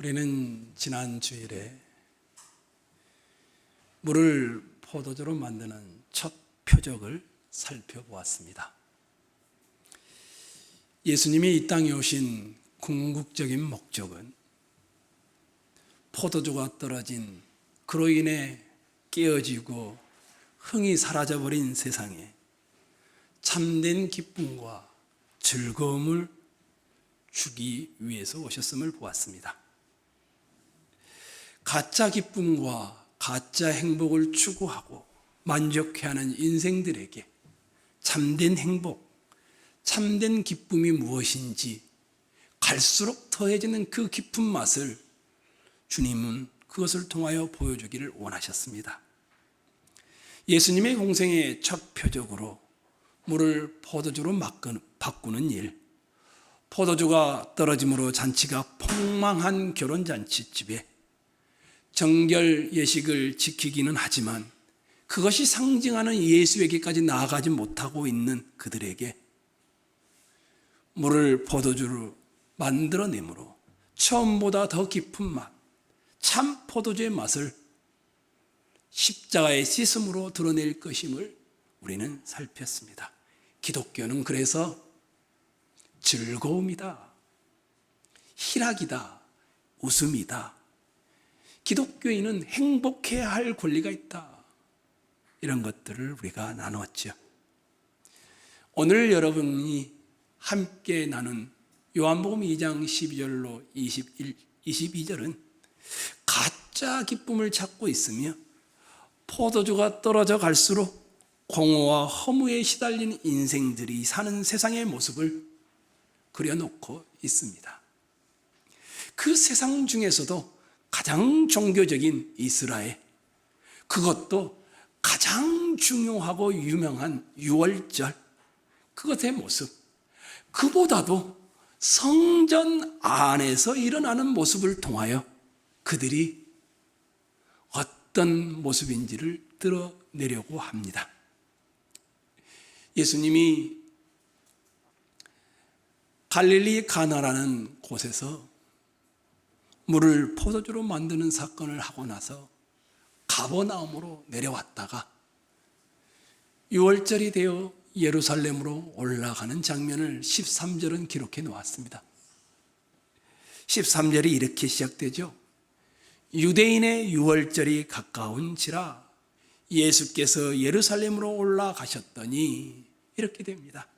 우리는 지난 주일에 물을 포도주로 만드는 첫 표적을 살펴보았습니다. 예수님이 이 땅에 오신 궁극적인 목적은 포도주가 떨어진 그로 인해 깨어지고 흥이 사라져버린 세상에 참된 기쁨과 즐거움을 주기 위해서 오셨음을 보았습니다. 가짜 기쁨과 가짜 행복을 추구하고 만족해하는 인생들에게 참된 행복, 참된 기쁨이 무엇인지 갈수록 더해지는 그 깊은 맛을 주님은 그것을 통하여 보여주기를 원하셨습니다. 예수님의 공생의 첫 표적으로 물을 포도주로 바꾸는 일, 포도주가 떨어짐으로 잔치가 폭망한 결혼잔치집에 정결 예식을 지키기는 하지만 그것이 상징하는 예수에게까지 나아가지 못하고 있는 그들에게 물을 포도주로 만들어내므로 처음보다 더 깊은 맛, 참 포도주의 맛을 십자가의 씻음으로 드러낼 것임을 우리는 살폈습니다. 기독교는 그래서 즐거움이다, 희락이다, 웃음이다. 기독교인은 행복해야 할 권리가 있다. 이런 것들을 우리가 나누었죠. 오늘 여러분이 함께 나눈 요한복음 2장 12절로 22절은 가짜 기쁨을 찾고 있으며 포도주가 떨어져 갈수록 공허와 허무에 시달리는 인생들이 사는 세상의 모습을 그려놓고 있습니다. 그 세상 중에서도 가장 종교적인 이스라엘, 그것도 가장 중요하고 유명한 유월절, 그것의 모습, 그보다도 성전 안에서 일어나는 모습을 통하여 그들이 어떤 모습인지를 드러내려고 합니다. 예수님이 갈릴리 가나라는 곳에서 물을 포도주로 만드는 사건을 하고 나서 가버나움으로 내려왔다가 유월절이 되어 예루살렘으로 올라가는 장면을 13절은 기록해 놓았습니다. 13절이 이렇게 시작되죠. 유대인의 유월절이 가까운지라 예수께서 예루살렘으로 올라가셨더니 이렇게 됩니다.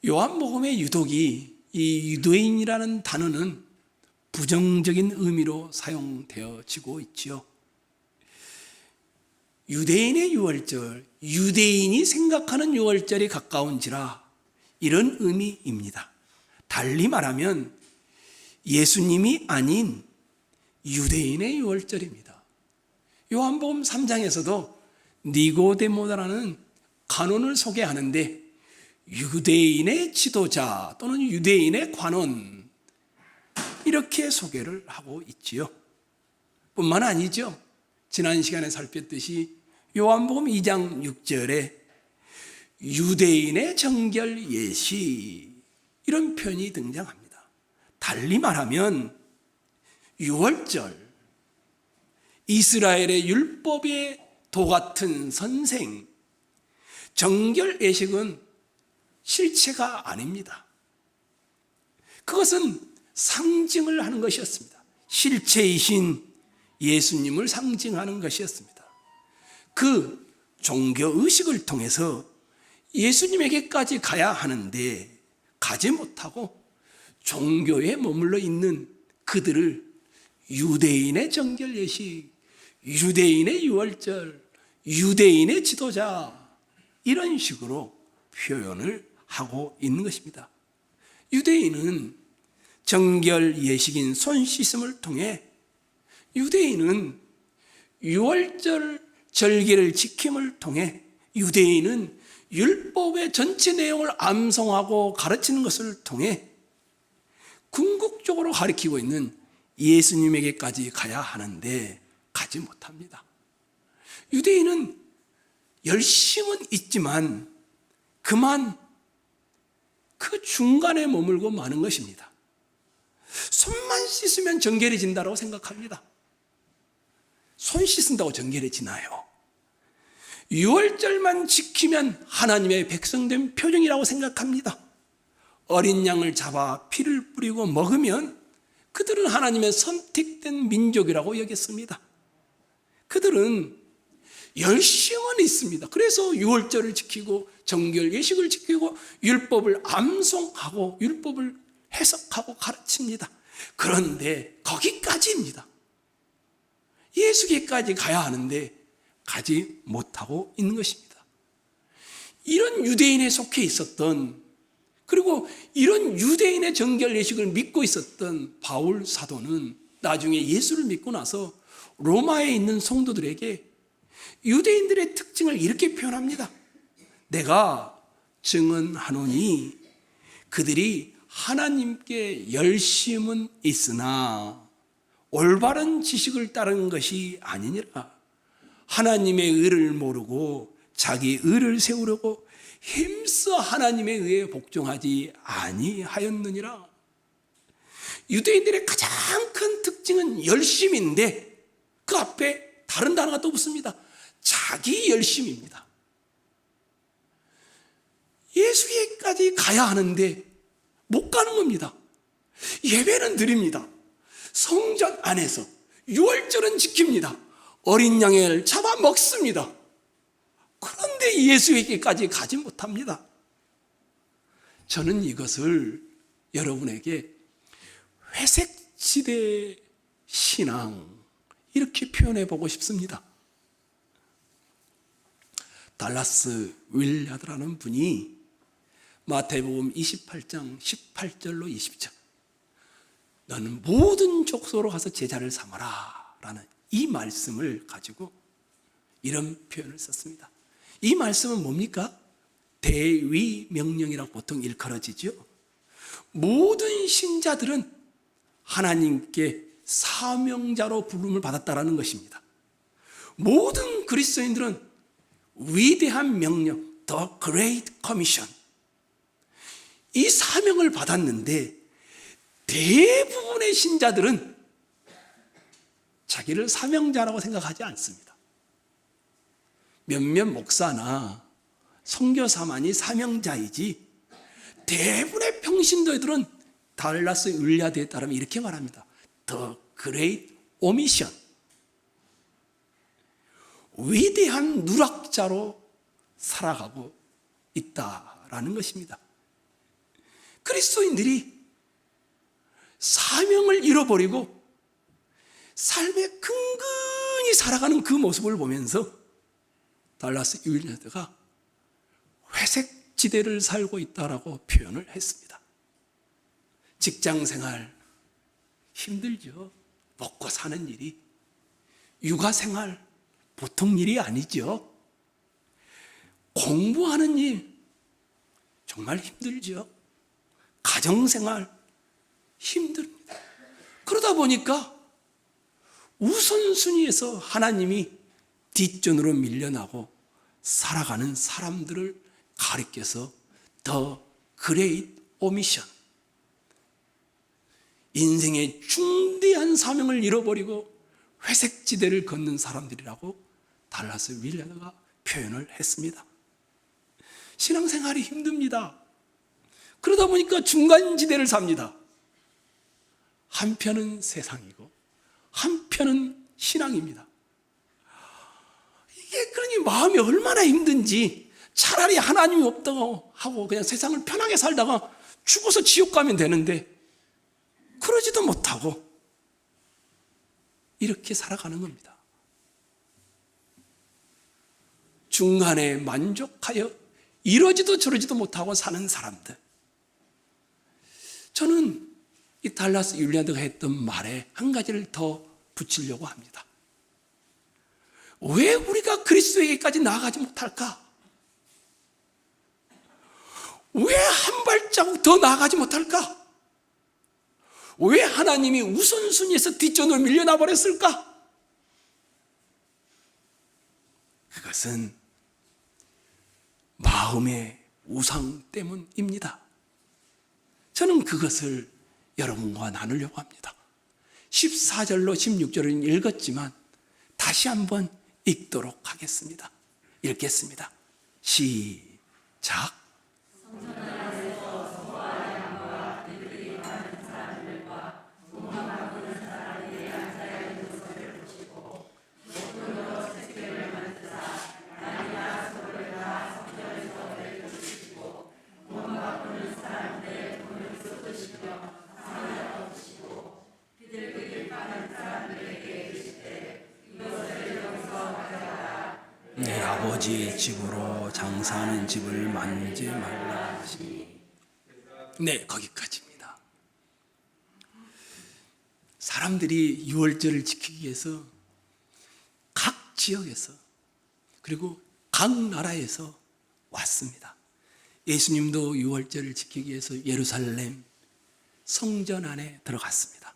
요한복음의 유독이 이 유대인이라는 단어는 부정적인 의미로 사용되어지고 있지요. 유대인의 유월절, 유대인이 생각하는 유월절이 가까운지라 이런 의미입니다. 달리 말하면 예수님이 아닌 유대인의 유월절입니다. 요한복음 3장에서도 니고데모라는 간원을 소개하는데 유대인의 지도자 또는 유대인의 관원 이렇게 소개를 하고 있지요. 뿐만 아니죠. 지난 시간에 살폈듯이 요한복음 2장 6절에 유대인의 정결 예시 이런 표현이 등장합니다. 달리 말하면 유월절, 이스라엘의 율법의 도 같은 선생, 정결 예식은 실체가 아닙니다. 그것은 상징을 하는 것이었습니다. 실체이신 예수님을 상징하는 것이었습니다. 그 종교의식을 통해서 예수님에게까지 가야 하는데 가지 못하고 종교에 머물러 있는 그들을 유대인의 정결 예식, 유대인의 유월절, 유대인의 지도자 이런 식으로 표현을 하고 있는 것입니다. 유대인은 정결 예식인 손 씻음을 통해 유대인은 유월절 절기를 지킴을 통해 유대인은 율법의 전체 내용을 암송하고 가르치는 것을 통해 궁극적으로 가리키고 있는 예수님에게까지 가야 하는데 가지 못합니다. 유대인은 열심은 있지만 그만 그 중간에 머물고 마는 것입니다. 손만 씻으면 정결해진다고 생각합니다. 손 씻는다고 정결해지나요? 유월절만 지키면 하나님의 백성된 표정이라고 생각합니다. 어린 양을 잡아 피를 뿌리고 먹으면 그들은 하나님의 선택된 민족이라고 여겼습니다. 그들은 열심은 있습니다. 그래서 유월절을 지키고 정결 예식을 지키고 율법을 암송하고 율법을 해석하고 가르칩니다. 그런데 거기까지입니다. 예수께까지 가야 하는데 가지 못하고 있는 것입니다. 이런 유대인에 속해 있었던, 그리고 이런 유대인의 정결 예식을 믿고 있었던 바울 사도는 나중에 예수를 믿고 나서 로마에 있는 성도들에게 유대인들의 특징을 이렇게 표현합니다. 내가 증언하노니 그들이 하나님께 열심은 있으나 올바른 지식을 따른 것이 아니니라. 하나님의 의를 모르고 자기 의를 세우려고 힘써 하나님의 의에 복종하지 아니하였느니라. 유대인들의 가장 큰 특징은 열심인데 그 앞에 다른 단어가 또 붙습니다. 자기 열심입니다. 예수께까지 가야 하는데 못 가는 겁니다. 예배는 드립니다. 성전 안에서 유월절은 지킵니다. 어린 양을 잡아 먹습니다. 그런데 예수에게까지 가지 못합니다. 저는 이것을 여러분에게 회색지대 신앙 이렇게 표현해 보고 싶습니다. 달라스 윌리아드라는 분이 마태복음 28장 18절로 20절 너는 모든 족속으로 가서 제자를 삼아라 라는 이 말씀을 가지고 이런 표현을 썼습니다. 이 말씀은 뭡니까? 대위 명령이라고 보통 일컬어지죠. 모든 신자들은 하나님께 사명자로 부름을 받았다라는 것입니다. 모든 그리스도인들은 위대한 명령, The Great Commission, 이 사명을 받았는데 대부분의 신자들은 자기를 사명자라고 생각하지 않습니다. 몇몇 목사나 선교사만이 사명자이지 대부분의 평신도들은 달라스 윌리아드에 따르면 이렇게 말합니다. The Great Omission, 위대한 누락자로 살아가고 있다라는 것입니다. 그리스도인들이 사명을 잃어버리고 삶에 근근히 살아가는 그 모습을 보면서 달라스 윌리아드가 회색 지대를 살고 있다라고 표현을 했습니다. 직장 생활 힘들죠. 먹고 사는 일이. 육아 생활 보통 일이 아니죠. 공부하는 일 정말 힘들죠. 가정생활 힘듭니다. 그러다 보니까 우선순위에서 하나님이 뒷전으로 밀려나고 살아가는 사람들을 가리켜서 The Great Omission, 인생의 중대한 사명을 잃어버리고 회색지대를 걷는 사람들이라고 달라스 윌리아드가 표현을 했습니다. 신앙생활이 힘듭니다. 그러다 보니까 중간지대를 삽니다. 한편은 세상이고 한편은 신앙입니다. 이게 그러니 마음이 얼마나 힘든지 차라리 하나님이 없다고 하고 그냥 세상을 편하게 살다가 죽어서 지옥 가면 되는데 그러지도 못하고 이렇게 살아가는 겁니다. 중간에 만족하여 이러지도 저러지도 못하고 사는 사람들. 저는 이 달라스 윌리아드가 했던 말에 한 가지를 더 붙이려고 합니다. 왜 우리가 그리스도에게까지 나아가지 못할까? 왜 한 발자국 더 나아가지 못할까? 왜 하나님이 우선순위에서 뒷전으로 밀려나 버렸을까? 그것은 마음의 우상 때문입니다. 저는 그것을 여러분과 나누려고 합니다. 14절로 16절은 읽었지만 다시 한번 읽도록 하겠습니다. 읽겠습니다. 시작. 내 아버지의 집으로 장사하는 집을 만지지 말라 하시니. 네, 거기까지입니다. 사람들이 유월절을 지키기 위해서 각 지역에서 그리고 각 나라에서 왔습니다. 예수님도 유월절을 지키기 위해서 예루살렘 성전 안에 들어갔습니다.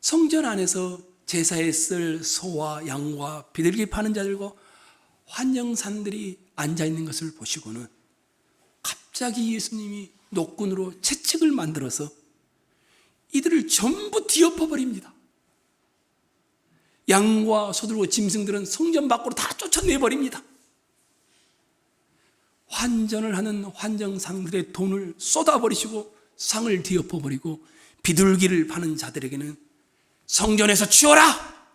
성전 안에서 제사에 쓸 소와 양과 비둘기 파는 자들과 환영산들이 앉아있는 것을 보시고는 갑자기 예수님이 노끈으로 채찍을 만들어서 이들을 전부 뒤엎어버립니다. 양과 소들과 짐승들은 성전 밖으로 다 쫓아내버립니다. 환전을 하는 환정상들의 돈을 쏟아버리시고 상을 뒤엎어버리고 비둘기를 파는 자들에게는 성전에서 치워라!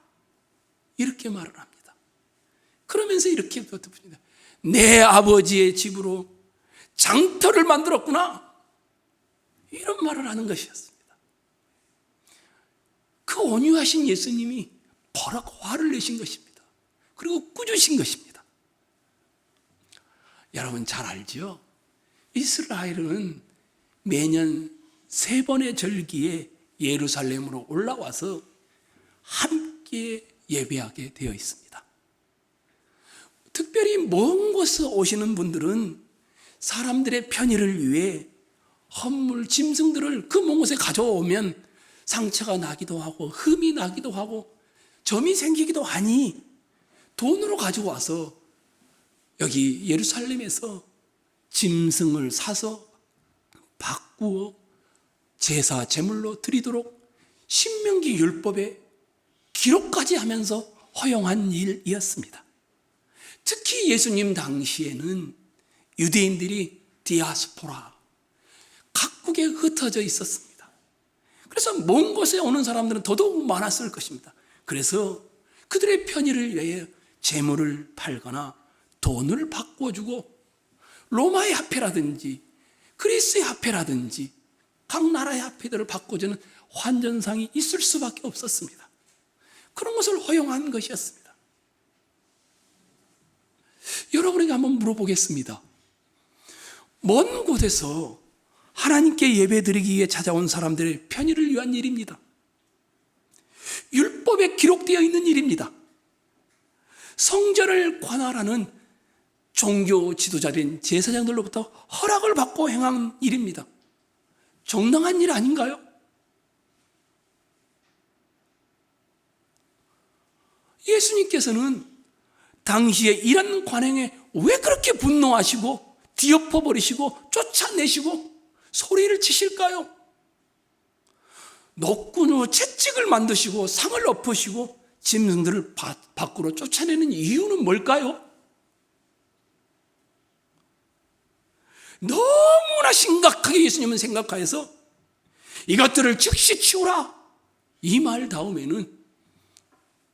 이렇게 말을 합니다. 그러면서 이렇게 덧붙입니다. 내 아버지의 집으로 장터를 만들었구나. 이런 말을 하는 것이었습니다. 그 온유하신 예수님이 버럭 화를 내신 것입니다. 그리고 꾸짖으신 것입니다. 여러분 잘 알죠? 이스라엘은 매년 3번의 절기에 예루살렘으로 올라와서 함께 예배하게 되어 있습니다. 특별히 먼 곳에서 오시는 분들은 사람들의 편의를 위해 헌물, 짐승들을 그 먼 곳에 가져오면 상처가 나기도 하고 흠이 나기도 하고 점이 생기기도 하니 돈으로 가지고 와서 여기 예루살렘에서 짐승을 사서 바꾸어 제사 제물로 드리도록 신명기 율법에 기록까지 하면서 허용한 일이었습니다. 특히 예수님 당시에는 유대인들이 디아스포라, 각국에 흩어져 있었습니다. 그래서 먼 곳에 오는 사람들은 더더욱 많았을 것입니다. 그래서 그들의 편의를 위해 재물을 팔거나 돈을 바꿔주고 로마의 화폐라든지 그리스의 화폐라든지 각 나라의 화폐들을 바꿔주는 환전상이 있을 수밖에 없었습니다. 그런 것을 허용한 것이었습니다. 여러분에게 한번 물어보겠습니다. 먼 곳에서 하나님께 예배드리기 위해 찾아온 사람들의 편의를 위한 일입니다. 율법에 기록되어 있는 일입니다. 성전을 관할하는 종교 지도자된 제사장들로부터 허락을 받고 행한 일입니다. 정당한 일 아닌가요? 예수님께서는 당시에 이런 관행에 왜 그렇게 분노하시고 뒤엎어버리시고 쫓아내시고 소리를 치실까요? 노끈으로 채찍을 만드시고 상을 엎으시고 짐승들을 밖으로 쫓아내는 이유는 뭘까요? 너무나 심각하게 예수님은 생각하여서 이것들을 즉시 치우라, 이 말 다음에는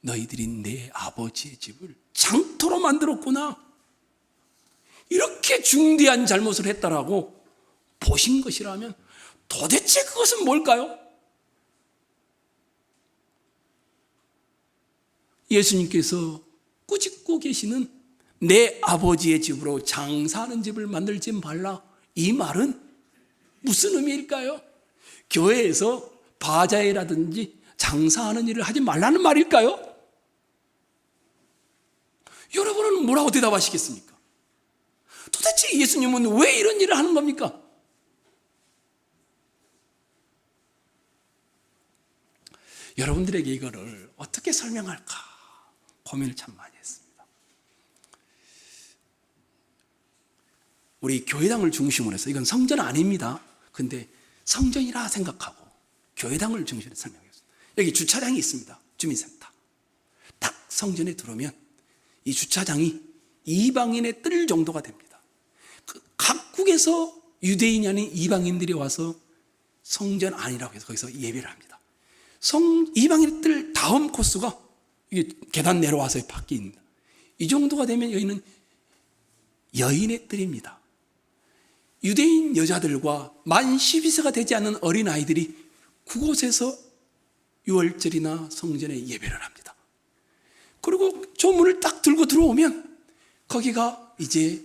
너희들이 내 아버지의 집을 장터로 만들었구나, 이렇게 중대한 잘못을 했다라고 보신 것이라면 도대체 그것은 뭘까요? 예수님께서 꾸짖고 계시는 내 아버지의 집으로 장사하는 집을 만들지 말라, 이 말은 무슨 의미일까요? 교회에서 바자회라든지 장사하는 일을 하지 말라는 말일까요? 여러분은 뭐라고 대답하시겠습니까? 도대체 예수님은 왜 이런 일을 하는 겁니까? 여러분들에게 이거를 어떻게 설명할까 고민을 참 많이 했습니다. 우리 교회당을 중심으로 해서, 이건 성전 아닙니다. 근데 성전이라 생각하고 교회당을 중심으로 설명했습니다. 여기 주차장이 있습니다. 주민센터. 딱 성전에 들어오면 이 주차장이 이방인의 뜰 정도가 됩니다. 각국에서 유대인이 아닌 이방인들이 와서 성전 안이라고 해서 거기서 예배를 합니다. 이방인의 뜰 다음 코스가 이게 계단 내려와서 바뀝니다. 이 정도가 되면 여기는 여인의 뜰입니다. 유대인 여자들과 만 12세가 되지 않는 어린아이들이 그곳에서 유월절이나 성전에 예배를 합니다. 그리고 저 문을 딱 들고 들어오면 거기가 이제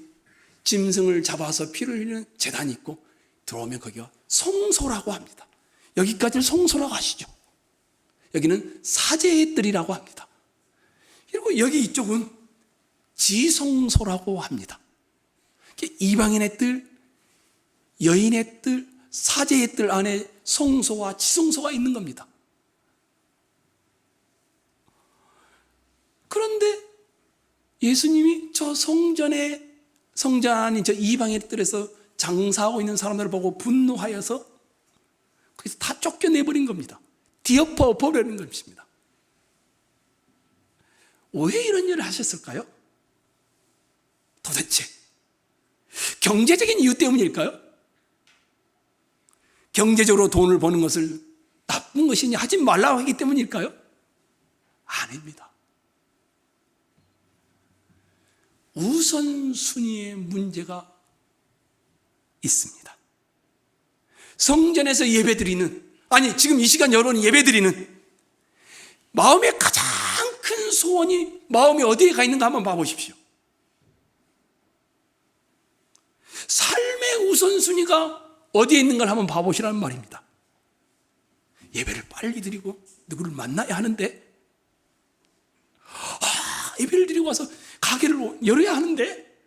짐승을 잡아서 피를 흘리는 제단이 있고, 들어오면 거기가 성소라고 합니다. 여기까지를 성소라고 하시죠. 여기는 사제의 뜰이라고 합니다. 그리고 여기 이쪽은 지성소라고 합니다. 이방인의 뜰, 여인의 뜰, 사제의 뜰 안에 성소와 지성소가 있는 겁니다. 그런데 예수님이 저 성전 안인 저 이방인의 뜰에서 장사하고 있는 사람들을 보고 분노하여서 거기서 다 쫓겨내버린 겁니다. 뒤엎어 버리는 것입니다. 왜 이런 일을 하셨을까요? 도대체 경제적인 이유 때문일까요? 경제적으로 돈을 버는 것을 나쁜 것이니 하지 말라고 하기 때문일까요? 아닙니다. 우선순위의 문제가 있습니다. 성전에서 예배드리는, 아니 지금 이 시간 여러분이 예배드리는 마음의 가장 큰 소원이 마음이 어디에 가 있는가 한번 봐보십시오. 삶의 우선순위가 어디에 있는가를 한번 봐보시라는 말입니다. 예배를 빨리 드리고 누구를 만나야 하는데, 예배를 드리고 와서 가게를 열어야 하는데,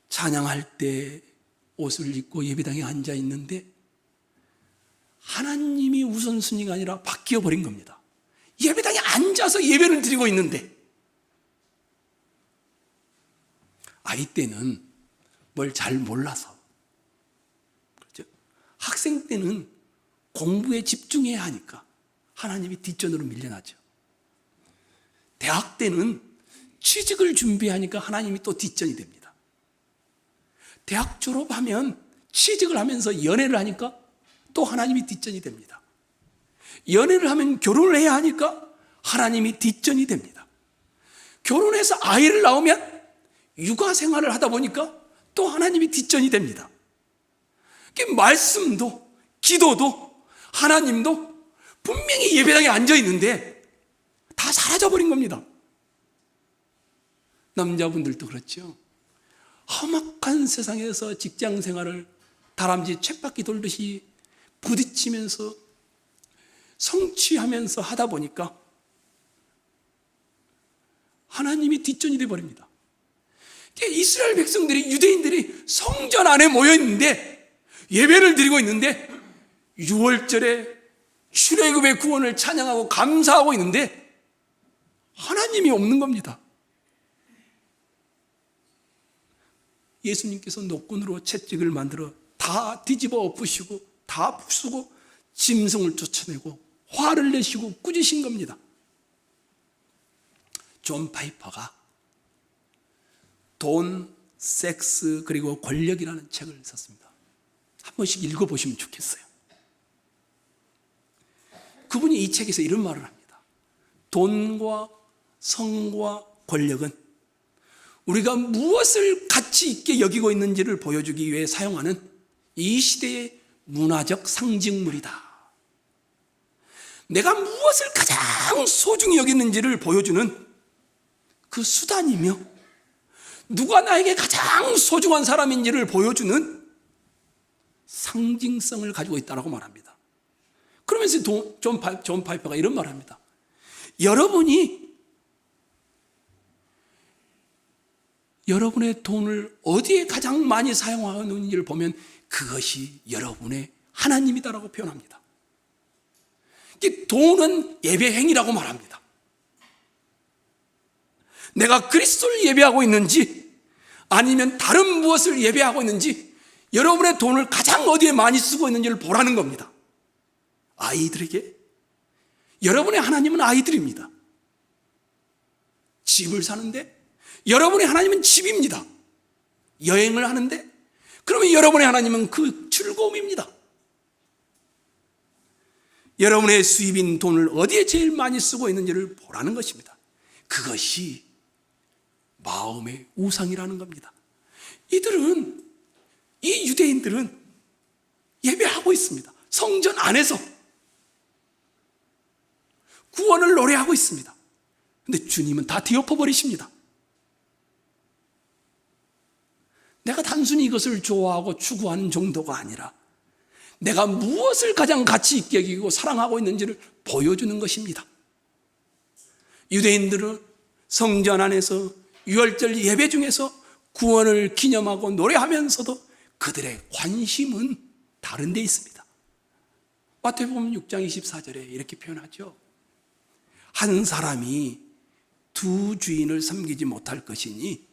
찬양할 때 옷을 입고 예배당에 앉아 있는데 하나님이 우선순위가 아니라 바뀌어 버린 겁니다. 예배당에 앉아서 예배를 드리고 있는데, 아이 때는 뭘 잘 몰라서, 그렇죠? 학생 때는 공부에 집중해야 하니까 하나님이 뒷전으로 밀려나죠. 대학 때는 취직을 준비하니까 하나님이 또 뒷전이 됩니다. 대학 졸업하면 취직을 하면서 연애를 하니까 또 하나님이 뒷전이 됩니다. 연애를 하면 결혼을 해야 하니까 하나님이 뒷전이 됩니다. 결혼해서 아이를 낳으면 육아 생활을 하다 보니까 또 하나님이 뒷전이 됩니다. 말씀도 기도도 하나님도 분명히 예배당에 앉아 있는데 다 사라져버린 겁니다. 남자분들도 그렇죠. 험악한 세상에서 직장 생활을 다람쥐 쳇바퀴 돌듯이 부딪히면서 성취하면서 하다 보니까 하나님이 뒷전이 돼버립니다. 이스라엘 백성들이, 유대인들이 성전 안에 모여 있는데 예배를 드리고 있는데 6월절에 출애굽의 구원을 찬양하고 감사하고 있는데 하나님이 없는 겁니다. 예수님께서 노끈으로 채찍을 만들어 다 뒤집어 엎으시고 다 부수고 짐승을 쫓아내고 화를 내시고 꾸짖으신 겁니다. 존 파이퍼가 돈, 섹스, 그리고 권력이라는 책을 썼습니다. 한 번씩 읽어보시면 좋겠어요. 그분이 이 책에서 이런 말을 합니다. 돈과 성과 권력은 우리가 무엇을 가치 있게 여기고 있는지를 보여주기 위해 사용하는 이 시대의 문화적 상징물이다. 내가 무엇을 가장 소중히 여기는지를 보여주는 그 수단이며, 누가 나에게 가장 소중한 사람인지를 보여주는 상징성을 가지고 있다고 말합니다. 그러면서 존 파이퍼가 이런 말을 합니다. 여러분의 돈을 어디에 가장 많이 사용하는지를 보면 그것이 여러분의 하나님이다라고 표현합니다. 돈은 예배 행위라고 말합니다. 내가 그리스도를 예배하고 있는지 아니면 다른 무엇을 예배하고 있는지 여러분의 돈을 가장 어디에 많이 쓰고 있는지를 보라는 겁니다. 아이들에게. 여러분의 하나님은 아이들입니다. 집을 사는데 여러분의 하나님은 집입니다. 여행을 하는데 그러면 여러분의 하나님은 그 즐거움입니다. 여러분의 수입인 돈을 어디에 제일 많이 쓰고 있는지를 보라는 것입니다. 그것이 마음의 우상이라는 겁니다. 이 유대인들은 예배하고 있습니다. 성전 안에서 구원을 노래하고 있습니다. 근데 주님은 다 뒤엎어버리십니다. 내가 단순히 이것을 좋아하고 추구하는 정도가 아니라 내가 무엇을 가장 가치 있게 여기고 사랑하고 있는지를 보여주는 것입니다. 유대인들은 성전 안에서 유월절 예배 중에서 구원을 기념하고 노래하면서도 그들의 관심은 다른 데 있습니다. 마태복음 6장 24절에 이렇게 표현하죠. 한 사람이 두 주인을 섬기지 못할 것이니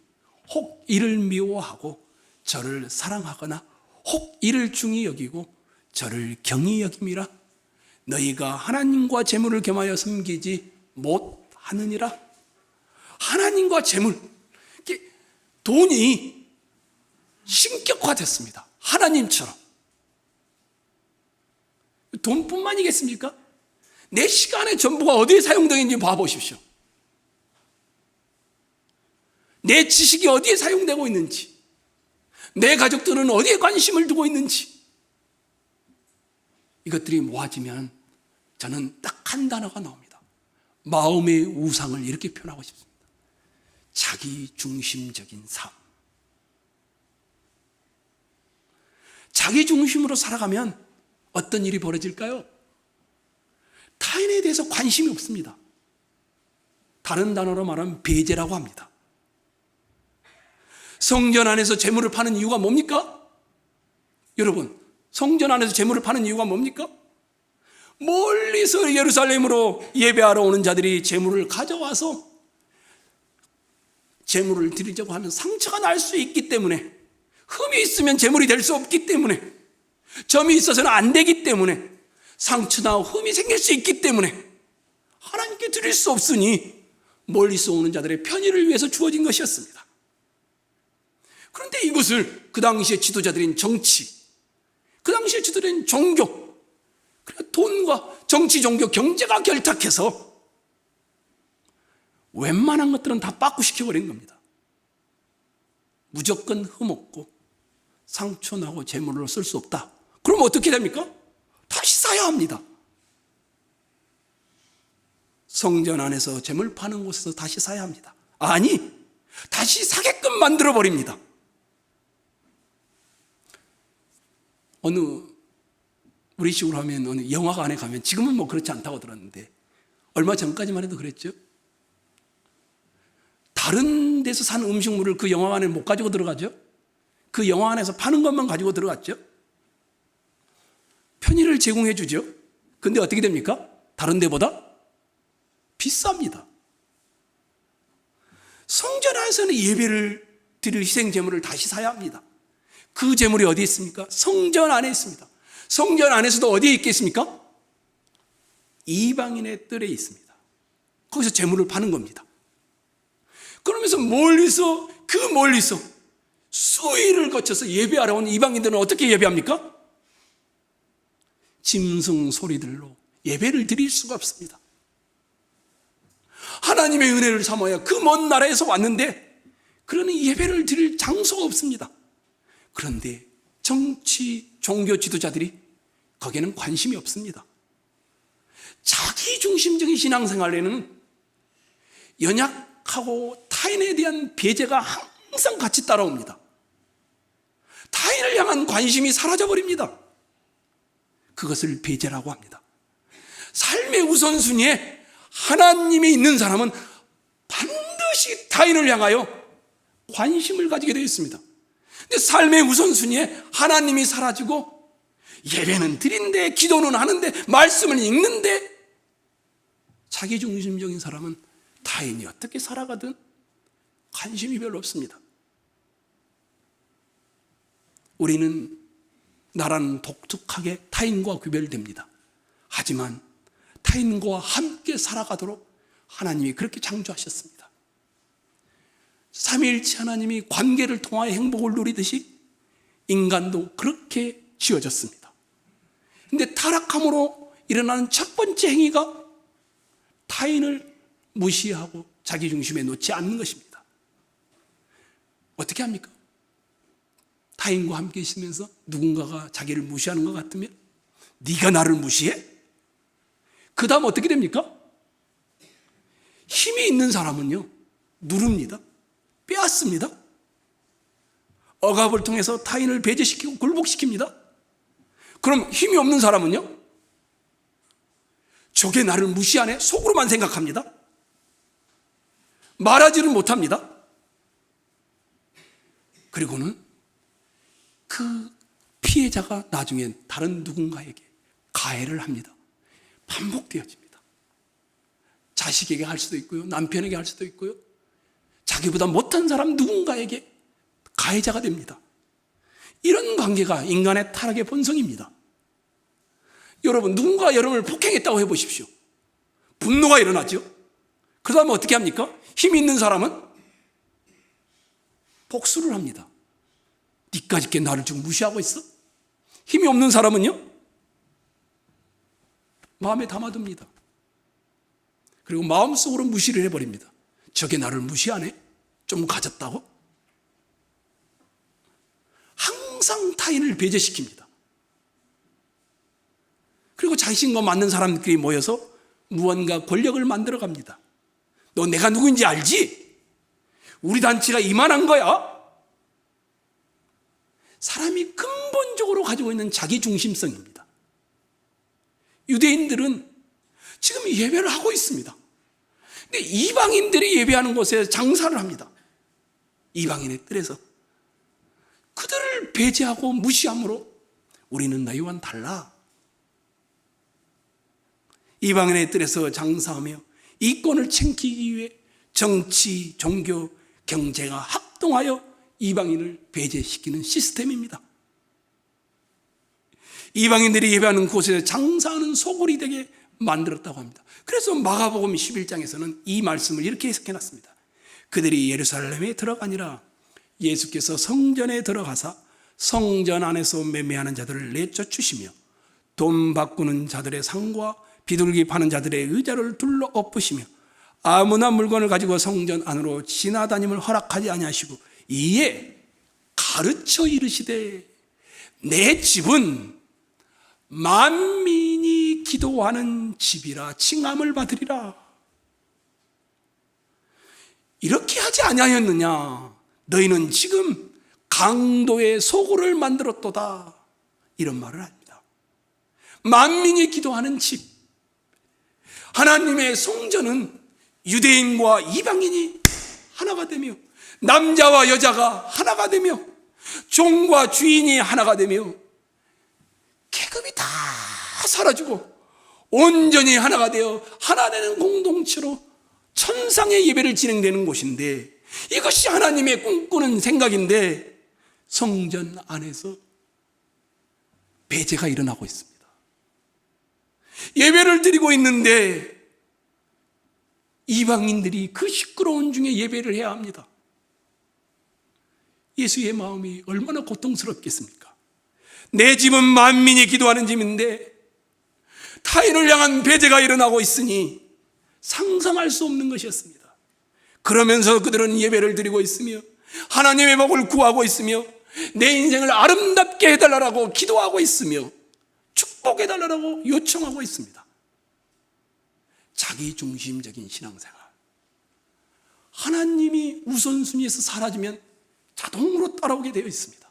혹 이를 미워하고 저를 사랑하거나 혹 이를 중히 여기고 저를 경히 여김이라. 너희가 하나님과 재물을 겸하여 섬기지 못하느니라. 하나님과 재물, 돈이 신격화됐습니다. 하나님처럼. 돈뿐만이겠습니까? 내 시간의 전부가 어디에 사용되는지 봐보십시오. 내 지식이 어디에 사용되고 있는지, 내 가족들은 어디에 관심을 두고 있는지, 이것들이 모아지면 저는 딱 한 단어가 나옵니다. 마음의 우상을 이렇게 표현하고 싶습니다. 자기 중심적인 삶. 자기 중심으로 살아가면 어떤 일이 벌어질까요? 타인에 대해서 관심이 없습니다. 다른 단어로 말하면 배제라고 합니다. 성전 안에서 재물을 파는 이유가 뭡니까? 여러분, 성전 안에서 재물을 파는 이유가 뭡니까? 멀리서 예루살렘으로 예배하러 오는 자들이 재물을 가져와서 재물을 드리자고 하면 상처가 날 수 있기 때문에, 흠이 있으면 재물이 될 수 없기 때문에, 점이 있어서는 안 되기 때문에, 상처나 흠이 생길 수 있기 때문에 하나님께 드릴 수 없으니 멀리서 오는 자들의 편의를 위해서 주어진 것이었습니다. 그런데 이것을 그 당시의 지도자들인 정치, 그 당시의 지도자들인 종교, 그러니까 돈과 정치, 종교, 경제가 결탁해서 웬만한 것들은 다 빠꾸시켜버린 겁니다. 무조건 흠없고 상처나고 재물로 쓸 수 없다. 그럼 어떻게 됩니까? 다시 사야 합니다. 성전 안에서 재물 파는 곳에서 다시 사야 합니다. 아니, 다시 사게끔 만들어버립니다. 우리식으로 하면 어느 영화관에 가면, 지금은 뭐 그렇지 않다고 들었는데 얼마 전까지만 해도 그랬죠. 다른 데서 산 음식물을 그 영화관에 못 가지고 들어가죠. 그 영화관에서 파는 것만 가지고 들어갔죠. 편의를 제공해 주죠. 근데 어떻게 됩니까? 다른 데보다 비쌉니다. 성전 안에서는 예배를 드릴 희생 제물을 다시 사야 합니다. 그 제물이 어디에 있습니까? 성전 안에 있습니다. 성전 안에서도 어디에 있겠습니까? 이방인의 뜰에 있습니다. 거기서 제물을 파는 겁니다. 그러면서 멀리서 수위를 거쳐서 예배하러 온 이방인들은 어떻게 예배합니까? 짐승 소리들로 예배를 드릴 수가 없습니다. 하나님의 은혜를 삼아야 그 먼 나라에서 왔는데 그러니 예배를 드릴 장소가 없습니다. 그런데 정치, 종교 지도자들이 거기에는 관심이 없습니다. 자기 중심적인 신앙생활에는 연약하고 타인에 대한 배제가 항상 같이 따라옵니다. 타인을 향한 관심이 사라져버립니다. 그것을 배제라고 합니다. 삶의 우선순위에 하나님이 있는 사람은 반드시 타인을 향하여 관심을 가지게 되어 있습니다. 근데 삶의 우선순위에 하나님이 사라지고 예배는 드린데, 기도는 하는데, 말씀을 읽는데, 자기중심적인 사람은 타인이 어떻게 살아가든 관심이 별로 없습니다. 우리는 나라는 독특하게 타인과 구별됩니다. 하지만 타인과 함께 살아가도록 하나님이 그렇게 창조하셨습니다. 삼위일체 하나님이 관계를 통하여 행복을 누리듯이 인간도 그렇게 지어졌습니다. 그런데 타락함으로 일어나는 첫 번째 행위가 타인을 무시하고 자기 중심에 놓지 않는 것입니다. 어떻게 합니까? 타인과 함께 있으면서 누군가가 자기를 무시하는 것 같으면 네가 나를 무시해? 그 다음 어떻게 됩니까? 힘이 있는 사람은요, 누릅니다. 빼앗습니다. 억압을 통해서 타인을 배제시키고 굴복시킵니다. 그럼 힘이 없는 사람은요, 저게 나를 무시하네? 속으로만 생각합니다. 말하지를 못합니다. 그리고는 그 피해자가 나중엔 다른 누군가에게 가해를 합니다. 반복되어집니다. 자식에게 할 수도 있고요, 남편에게 할 수도 있고요, 자기보다 못한 사람 누군가에게 가해자가 됩니다. 이런 관계가 인간의 타락의 본성입니다. 여러분, 누군가 여러분을 폭행했다고 해보십시오. 분노가 일어나죠. 그러다면 어떻게 합니까? 힘이 있는 사람은 복수를 합니다. 니까짓게 나를 지금 무시하고 있어? 힘이 없는 사람은요, 마음에 담아둡니다. 그리고 마음속으로 무시를 해버립니다. 저게 나를 무시하네? 좀 가졌다고? 항상 타인을 배제시킵니다. 그리고 자신과 맞는 사람들끼리 모여서 무언가 권력을 만들어 갑니다. 너 내가 누구인지 알지? 우리 단체가 이만한 거야? 사람이 근본적으로 가지고 있는 자기 중심성입니다. 유대인들은 지금 예배를 하고 있습니다. 근데 이방인들이 예배하는 곳에 장사를 합니다. 이방인의 뜰에서. 그들을 배제하고 무시함으로 우리는 너희와는 달라. 이방인의 뜰에서 장사하며 이권을 챙기기 위해 정치, 종교, 경제가 합동하여 이방인을 배제시키는 시스템입니다. 이방인들이 예배하는 곳에서 장사하는 소굴이 되게 만들었다고 합니다. 그래서 마가복음 11장에서는 이 말씀을 이렇게 해석해놨습니다. 그들이 예루살렘에 들어가니라. 예수께서 성전에 들어가사 성전 안에서 매매하는 자들을 내쫓으시며 돈 바꾸는 자들의 상과 비둘기 파는 자들의 의자를 둘러 엎으시며 아무나 물건을 가지고 성전 안으로 지나다님을 허락하지 아니하시고 이에 가르쳐 이르시되 내 집은 만민이 기도하는 집이라 칭함을 받으리라. 이렇게 하지 아니하였느냐? 너희는 지금 강도의 소굴을 만들었도다. 이런 말을 합니다. 만민이 기도하는 집. 하나님의 성전은 유대인과 이방인이 하나가 되며 남자와 여자가 하나가 되며 종과 주인이 하나가 되며 계급이 다 사라지고 온전히 하나가 되어 하나 되는 공동체로 천상의 예배를 진행되는 곳인데, 이것이 하나님의 꿈꾸는 생각인데 성전 안에서 배제가 일어나고 있습니다. 예배를 드리고 있는데 이방인들이 그 시끄러운 중에 예배를 해야 합니다. 예수의 마음이 얼마나 고통스럽겠습니까? 내 집은 만민이 기도하는 집인데 타인을 향한 배제가 일어나고 있으니 상상할 수 없는 것이었습니다. 그러면서 그들은 예배를 드리고 있으며 하나님의 복을 구하고 있으며 내 인생을 아름답게 해달라고 기도하고 있으며 축복해달라고 요청하고 있습니다. 자기 중심적인 신앙생활. 하나님이 우선순위에서 사라지면 자동으로 따라오게 되어 있습니다.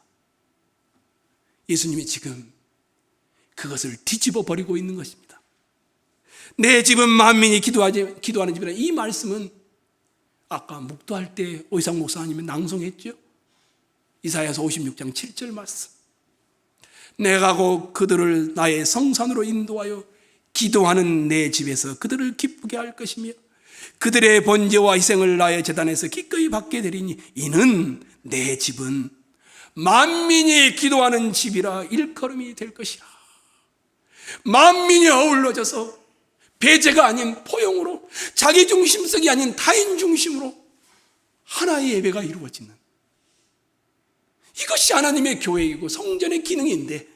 예수님이 지금 그것을 뒤집어 버리고 있는 것입니다. 내 집은 만민이 기도하는 집이라. 이 말씀은 아까 묵도할 때 오이상 목사님이 낭송했죠. 이사야서 56장 7절 말씀. 내가 곧 그들을 나의 성산으로 인도하여 기도하는 내 집에서 그들을 기쁘게 할 것이며 그들의 번제와 희생을 나의 제단에서 기꺼이 받게 되리니 이는 내 집은 만민이 기도하는 집이라 일컬음이 될 것이라. 만민이 어울러져서 배제가 아닌 포용으로, 자기 중심성이 아닌 타인 중심으로 하나의 예배가 이루어지는, 이것이 하나님의 교회이고 성전의 기능인데,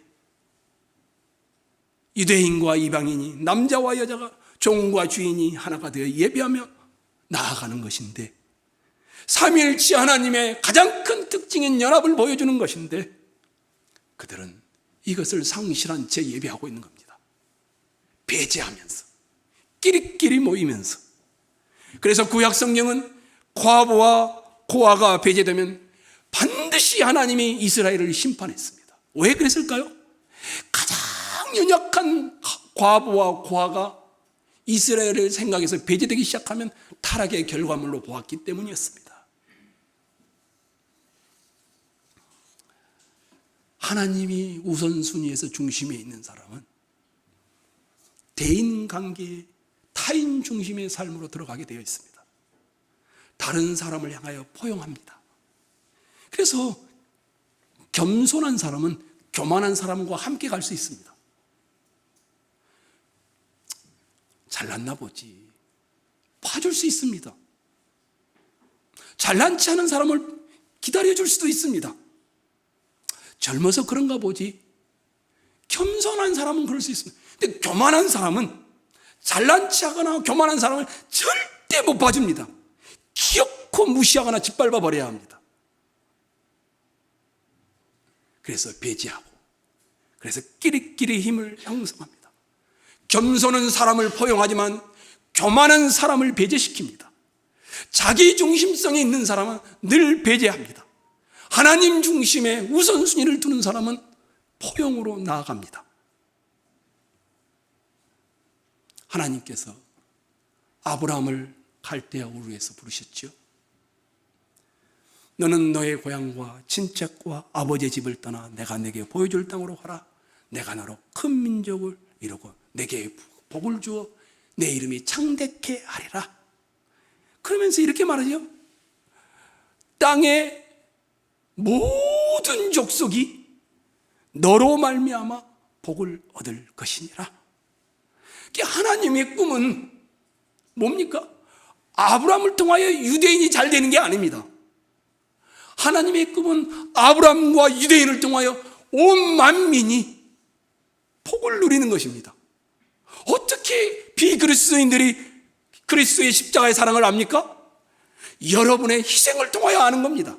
유대인과 이방인이, 남자와 여자가, 종과 주인이 하나가 되어 예배하며 나아가는 것인데, 삼위일체 하나님의 가장 큰 특징인 연합을 보여주는 것인데, 그들은 이것을 상실한 채 예배하고 있는 겁니다. 배제하면서, 끼리끼리 모이면서. 그래서 구약 성경은 과부와 고아가 배제되면 반드시 하나님이 이스라엘을 심판했습니다. 왜 그랬을까요? 가장 연약한 과부와 고아가 이스라엘을 생각해서 배제되기 시작하면 타락의 결과물로 보았기 때문이었습니다. 하나님이 우선순위에서 중심에 있는 사람은 대인관계에 타인 중심의 삶으로 들어가게 되어 있습니다. 다른 사람을 향하여 포용합니다. 그래서 겸손한 사람은 교만한 사람과 함께 갈 수 있습니다. 잘났나 보지, 봐줄 수 있습니다. 잘난치 않은 사람을 기다려줄 수도 있습니다. 젊어서 그런가 보지, 겸손한 사람은 그럴 수 있습니다. 근데 교만한 사람은, 잘난치 하거나 교만한 사람을 절대 못 봐줍니다. 기어코 무시하거나 짓밟아 버려야 합니다. 그래서 배제하고, 그래서 끼리끼리 힘을 형성합니다. 겸손은 사람을 포용하지만 교만한 사람을 배제시킵니다. 자기 중심성이 있는 사람은 늘 배제합니다. 하나님 중심에 우선순위를 두는 사람은 포용으로 나아갑니다. 하나님께서 아브라함을 갈대아 우르에서 부르셨죠. 너는 너의 고향과 친척과 아버지의 집을 떠나 내가 내게 보여줄 땅으로 가라. 내가 너로 큰 민족을 이루고 내게 복을 주어 내 이름이 창대케 하리라. 그러면서 이렇게 말하죠. 땅의 모든 족속이 너로 말미암아 복을 얻을 것이니라. 하나님의 꿈은 뭡니까? 아브라함을 통하여 유대인이 잘 되는 게 아닙니다. 하나님의 꿈은 아브라함과 유대인을 통하여 온 만민이 복을 누리는 것입니다. 어떻게 비그리스도인들이 그리스도의 십자가의 사랑을 압니까? 여러분의 희생을 통하여 아는 겁니다.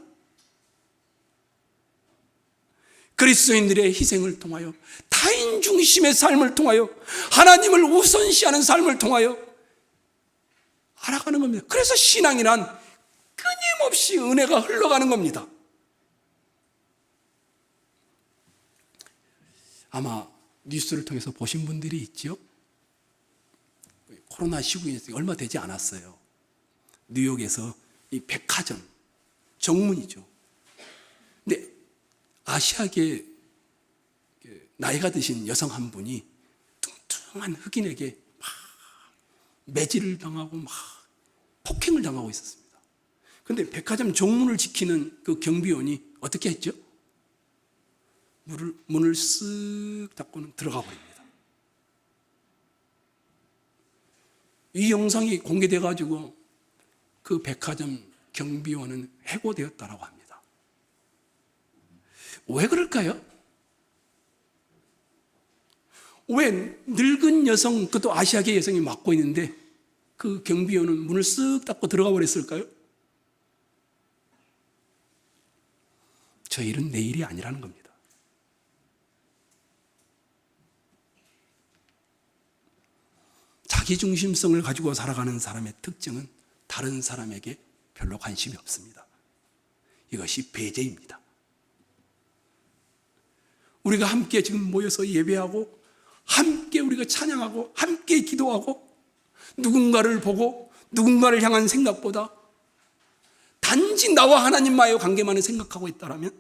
그리스도인들의 희생을 통하여, 타인 중심의 삶을 통하여, 하나님을 우선시하는 삶을 통하여 알아가는 겁니다. 그래서 신앙이란 끊임없이 은혜가 흘러가는 겁니다. 아마 뉴스를 통해서 보신 분들이 있죠. 코로나 시국에 얼마 되지 않았어요. 뉴욕에서 이 백화점 정문이죠. 근데 아시아계 나이가 드신 여성 한 분이 뚱뚱한 흑인에게 막 매질을 당하고 막 폭행을 당하고 있었습니다. 그런데 백화점 정문을 지키는 그 경비원이 어떻게 했죠? 문을 쓱 닫고는 들어가 버립니다. 이 영상이 공개돼 가지고 그 백화점 경비원은 해고되었다라고 합니다. 왜 그럴까요? 왜 늙은 여성, 그것도 아시아계 여성이 맡고 있는데 그 경비원은 문을 쓱 닫고 들어가 버렸을까요? 저 일은 내 일이 아니라는 겁니다. 자기중심성을 가지고 살아가는 사람의 특징은 다른 사람에게 별로 관심이 없습니다. 이것이 배제입니다. 우리가 함께 지금 모여서 예배하고, 함께 우리가 찬양하고, 함께 기도하고, 누군가를 보고 누군가를 향한 생각보다 단지 나와 하나님과의 관계만을 생각하고 있다면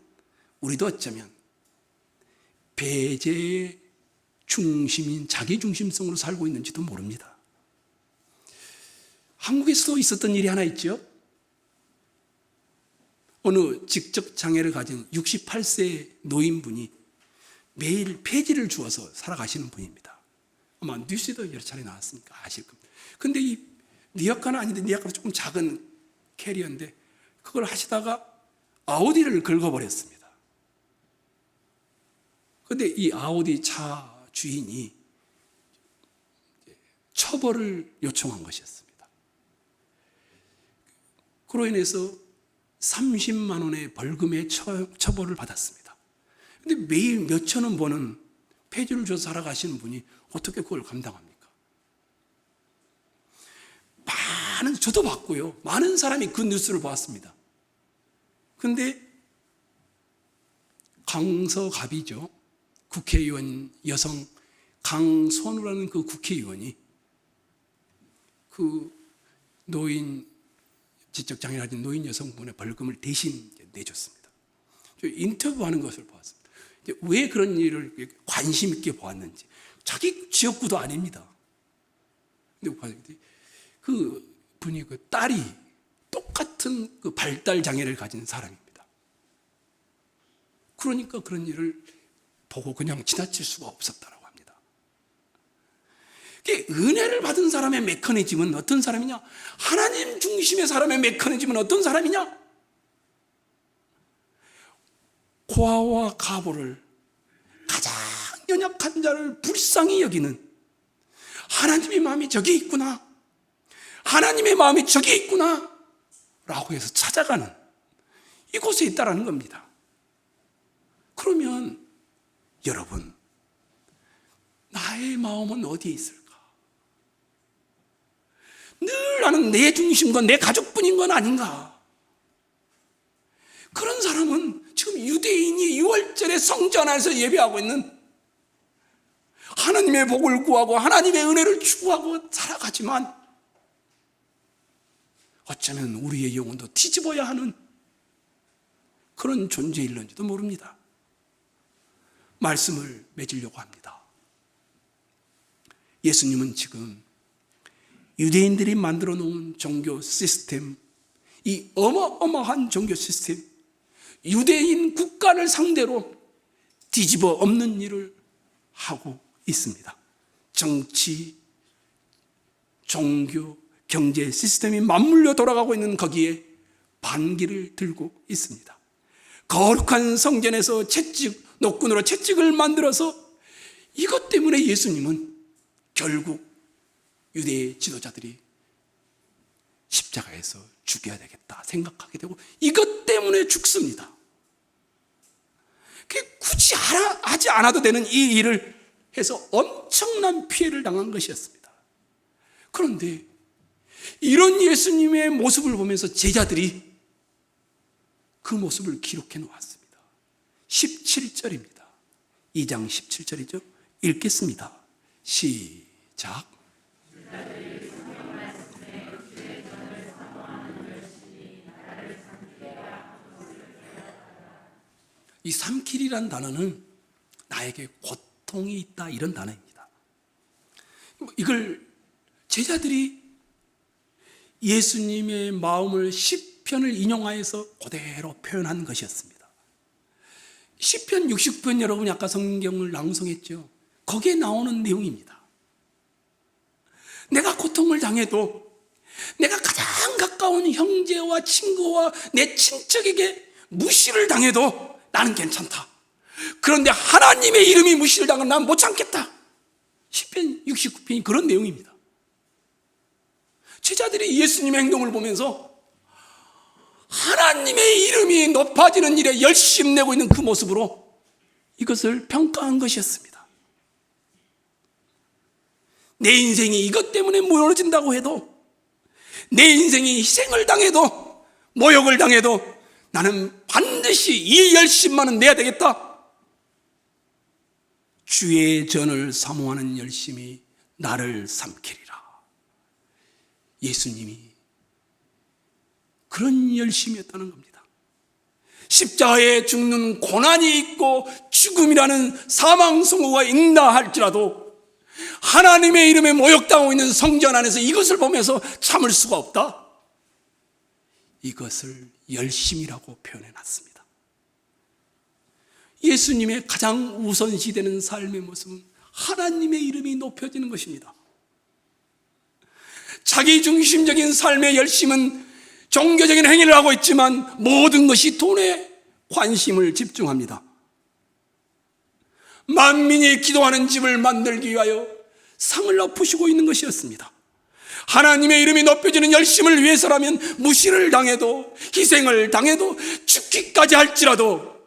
우리도 어쩌면 배제 중심인 자기 중심성으로 살고 있는지도 모릅니다. 한국에서도 있었던 일이 하나 있죠. 어느 직접 장애를 가진 68세 노인분이 매일 폐지를 주어서 살아가시는 분입니다. 아마 뉴스에도 여러 차례 나왔으니까 아실 겁니다. 근데 이 리어카는 아닌데 리어카는 조금 작은 캐리어인데 그걸 하시다가 아우디를 긁어버렸습니다. 근데 이 아우디 차 주인이 처벌을 요청한 것이었습니다. 그로 인해서 30만 원의 벌금의 처벌을 받았습니다. 근데 매일 몇천 원 버는 폐지를 줘서 살아가시는 분이 어떻게 그걸 감당합니까? 저도 봤고요. 많은 사람이 그 뉴스를 보았습니다. 근데 강서갑이죠. 국회의원 여성 강선우라는 그 국회의원이 그 노인 지적장애를 가진 노인 여성분의 벌금을 대신 내줬습니다. 인터뷰하는 것을 보았습니다. 왜 그런 일을 관심 있게 보았는지. 자기 지역구도 아닙니다. 근데 그 분이 그 딸이 똑같은 그 발달 장애를 가진 사람입니다. 그러니까 그런 일을 보고 그냥 지나칠 수가 없었다라고 합니다. 은혜를 받은 사람의 메커니즘은 어떤 사람이냐? 하나님 중심의 사람의 메커니즘은 어떤 사람이냐? 고아와 가보를 가장 연약한 자를 불쌍히 여기는 하나님의 마음이 저기 있구나, 하나님의 마음이 저기 있구나 라고 해서 찾아가는 이곳에 있다라는 겁니다. 그러면 여러분, 나의 마음은 어디에 있을까? 늘 나는 내 중심과 내 가족뿐인 건 아닌가? 그런 사람은 지금 유대인이 6월절에 성전 안에서 예배하고 있는 하나님의 복을 구하고 하나님의 은혜를 추구하고 살아가지만 어쩌면 우리의 영혼도 뒤집어야 하는 그런 존재일런지도 모릅니다. 말씀을 맺으려고 합니다. 예수님은 지금 유대인들이 만들어 놓은 종교 시스템, 이 어마어마한 종교 시스템, 유대인 국가를 상대로 뒤집어 엎는 일을 하고 있습니다. 정치, 종교, 경제 시스템이 맞물려 돌아가고 있는 거기에 반기를 들고 있습니다. 거룩한 성전에서 노끈으로 채찍을 만들어서 이것 때문에 예수님은 결국 유대의 지도자들이 십자가에서 죽여야 되겠다 생각하게 되고 이것 때문에 죽습니다. 굳이 하지 않아도 되는 이 일을 해서 엄청난 피해를 당한 것이었습니다. 그런데 이런 예수님의 모습을 보면서 제자들이 그 모습을 기록해 놓았습니다. 17절입니다. 2장 17절이죠. 읽겠습니다. 시작. 이 삼킬이란 단어는 나에게 고통이 있다 이런 단어입니다. 이걸 제자들이 예수님의 마음을 시편을 인용하여서 그대로 표현한 것이었습니다. 시편 69편 여러분이 아까 성경을 낭송했죠. 거기에 나오는 내용입니다. 내가 고통을 당해도 내가 가장 가까운 형제와 친구와 내 친척에게 무시를 당해도 나는 괜찮다. 그런데 하나님의 이름이 무시를 당하면 난 못 참겠다. 시편 69편이 그런 내용입니다. 제자들이 예수님의 행동을 보면서 하나님의 이름이 높아지는 일에 열심 내고 있는 그 모습으로 이것을 평가한 것이었습니다. 내 인생이 이것 때문에 무너진다고 해도, 내 인생이 희생을 당해도, 모욕을 당해도 나는 반드시 이 열심만은 내야 되겠다. 주의 전을 사모하는 열심이 나를 삼키리라. 예수님이 그런 열심이었다는 겁니다. 십자가에 죽는 고난이 있고 죽음이라는 사망선고가 있나 할지라도 하나님의 이름에 모욕당하고 있는 성전 안에서 이것을 보면서 참을 수가 없다. 이것을 열심이라고 표현해 놨습니다. 예수님의 가장 우선시되는 삶의 모습은 하나님의 이름이 높여지는 것입니다. 자기 중심적인 삶의 열심은 종교적인 행위를 하고 있지만 모든 것이 돈에 관심을 집중합니다. 만민이 기도하는 집을 만들기 위하여 상을 엎으시고 있는 것이었습니다. 하나님의 이름이 높여지는 열심을 위해서라면 무시를 당해도 희생을 당해도 죽기까지 할지라도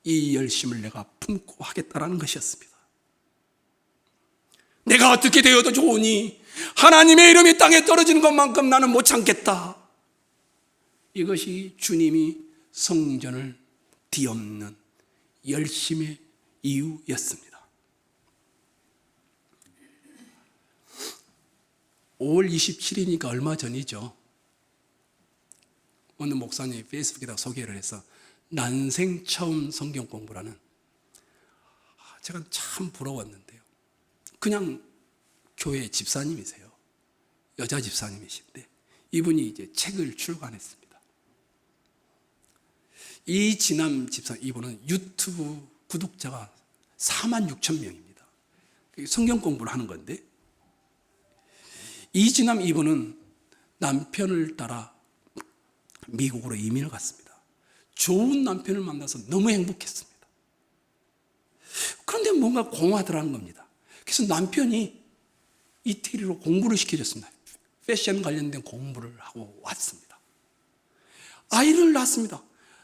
이 열심을 내가 품고 하겠다라는 것이었습니다. 내가 어떻게 되어도 좋으니 하나님의 이름이 땅에 떨어지는 것만큼 나는 못 참겠다. 이것이 주님이 성전을 뒤엎는 열심의 이유였습니다. 5월 27일이니까 얼마 전이죠. 어느 목사님이 페이스북에다 소개를 해서 난생 처음 성경 공부라는, 제가 참 부러웠는데요. 그냥 교회 집사님이세요. 여자 집사님이신데 이분이 이제 책을 출간했습니다. 이 진남 집사, 이분은 유튜브 구독자가 46,000명입니다. 성경 공부를 하는 건데, 이진남 이분은 남편을 따라 미국으로 이민을 갔습니다. 좋은 남편을 만나서 너무 행복했습니다. 그런데 뭔가 공허하더라는 겁니다. 그래서 남편이 이태리로 공부를 시켜줬습니다. 패션 관련된 공부를 하고 왔습니다. 아이를 낳았습니다.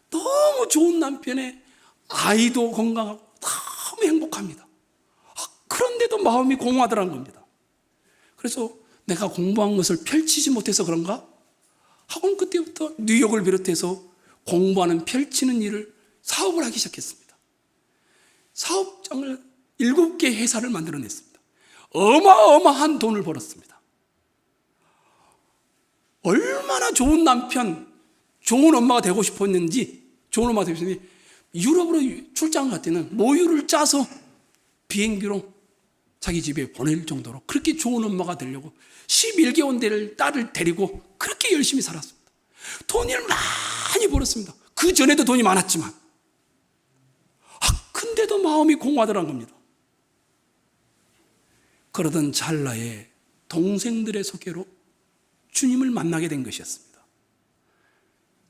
너무 좋은 남편의 아이도 건강하고 너무 행복합니다. 그런데도 마음이 공허하더라는 겁니다. 그래서 내가 공부한 것을 펼치지 못해서 그런가? 하고는 그때부터 뉴욕을 비롯해서 공부하는 펼치는 일을 사업을 하기 시작했습니다. 사업장을 7개 회사를 만들어냈습니다. 어마어마한 돈을 벌었습니다. 얼마나 좋은 남편, 좋은 엄마가 되고 싶었는지, 좋은 엄마가 되고 싶었는지 유럽으로 출장 갈 때는 모유를 짜서 비행기로 자기 집에 보낼 정도로 그렇게 좋은 엄마가 되려고 11개월 될 딸을 데리고 그렇게 열심히 살았습니다. 돈을 많이 벌었습니다. 그 전에도 돈이 많았지만, 근데도 마음이 공허하더란 겁니다. 그러던 찰나에 동생들의 소개로 주님을 만나게 된 것이었습니다.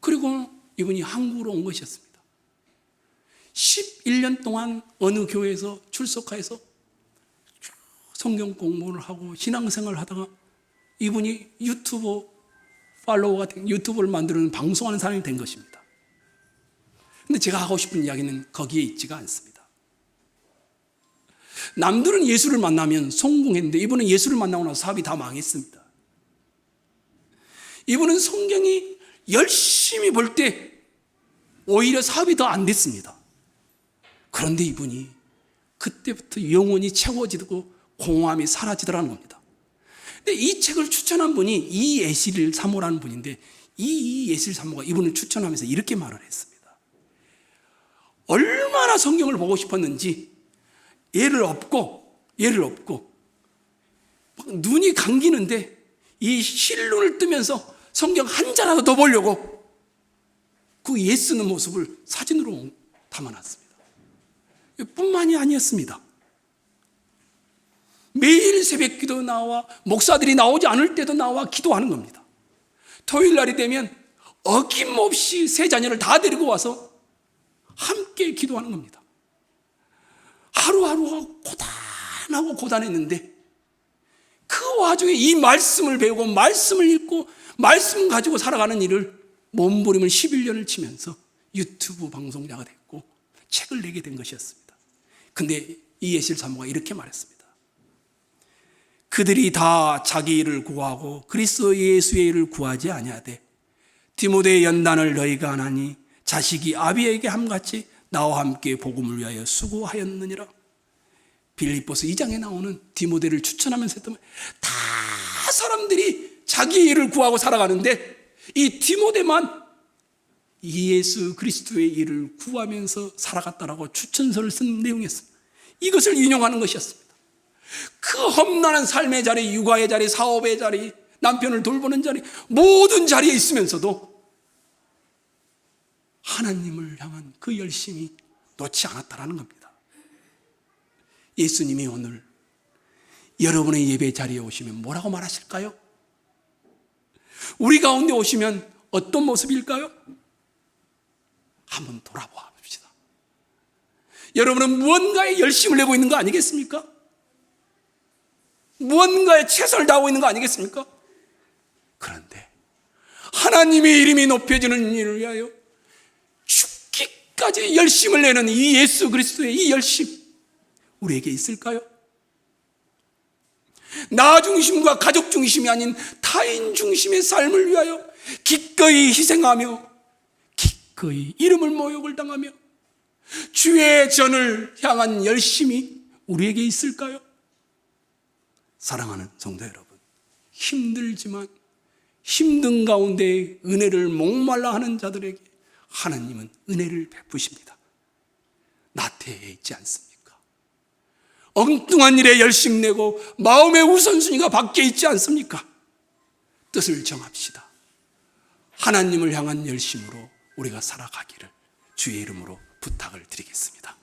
그리고 이분이 한국으로 온 것이었습니다. 11년 동안 어느 교회에서 출석해서 성경 공부를 하고 신앙생활을 하다가 이분이 유튜브 팔로워가 된, 유튜브를 만드는 방송하는 사람이 된 것입니다. 근데 제가 하고 싶은 이야기는 거기에 있지가 않습니다. 남들은 예수를 만나면 성공했는데 이분은 예수를 만나고 나서 사업이 다 망했습니다. 이분은 성경이 열심히 볼 때 오히려 사업이 더 안 됐습니다. 그런데 이분이 그때부터 영혼이 채워지고 공허함이 사라지더라는 겁니다. 근데 이 책을 추천한 분이 이예실 사모라는 분인데, 이 예실 사모가 이분을 추천하면서 이렇게 말을 했습니다. 얼마나 성경을 보고 싶었는지 예를 없고 막 눈이 감기는데 이 실눈을 뜨면서 성경 한 자라도 더 보려고 그 예 쓰는 모습을 사진으로 담아놨습니다. 뿐만이 아니었습니다. 매일 새벽 기도 나와, 목사들이 나오지 않을 때도 나와 기도하는 겁니다. 토요일 날이 되면 어김없이 세 자녀를 다 데리고 와서 함께 기도하는 겁니다. 하루하루가 고단했는데 그 와중에 이 말씀을 배우고 말씀을 읽고 말씀 가지고 살아가는 일을 몸부림을 11년을 치면서 유튜브 방송자가 됐고 책을 내게 된 것이었습니다. 근데 이예실 사모가 이렇게 말했습니다. 그들이 다 자기 일을 구하고 그리스도 예수의 일을 구하지 아니하되 디모데의 연단을 너희가 안 하니 자식이 아비에게 함같이 나와 함께 복음을 위하여 수고하였느니라. 빌립보서 2장에 나오는 디모데를 추천하면서 했던 말, 다 사람들이 자기 일을 구하고 살아가는데 이 디모데만 예수 그리스도의 일을 구하면서 살아갔다라고 추천서를 쓴 내용이었습니다. 이것을 인용하는 것이었습니다. 그 험난한 삶의 자리, 육아의 자리, 사업의 자리, 남편을 돌보는 자리, 모든 자리에 있으면서도 하나님을 향한 그 열심이 놓지 않았다라는 겁니다. 예수님이 오늘 여러분의 예배 자리에 오시면 뭐라고 말하실까요? 우리 가운데 오시면 어떤 모습일까요? 한번 돌아보아 봅시다. 여러분은 무언가에 열심을 내고 있는 거 아니겠습니까? 무언가에 최선을 다하고 있는 거 아니겠습니까? 그런데 하나님의 이름이 높여지는 일을 위하여 죽기까지 열심을 내는 이 예수 그리스도의 이 열심, 우리에게 있을까요? 나 중심과 가족 중심이 아닌 타인 중심의 삶을 위하여 기꺼이 희생하며 기꺼이 이름을 모욕을 당하며 주의 전을 향한 열심이 우리에게 있을까요? 사랑하는 성도 여러분, 힘들지만 힘든 가운데 은혜를 목말라 하는 자들에게 하나님은 은혜를 베푸십니다. 나태해 있지 않습니까? 엉뚱한 일에 열심 내고 마음의 우선순위가 바뀌어 있지 않습니까? 뜻을 정합시다. 하나님을 향한 열심으로 우리가 살아가기를 주의 이름으로 부탁을 드리겠습니다.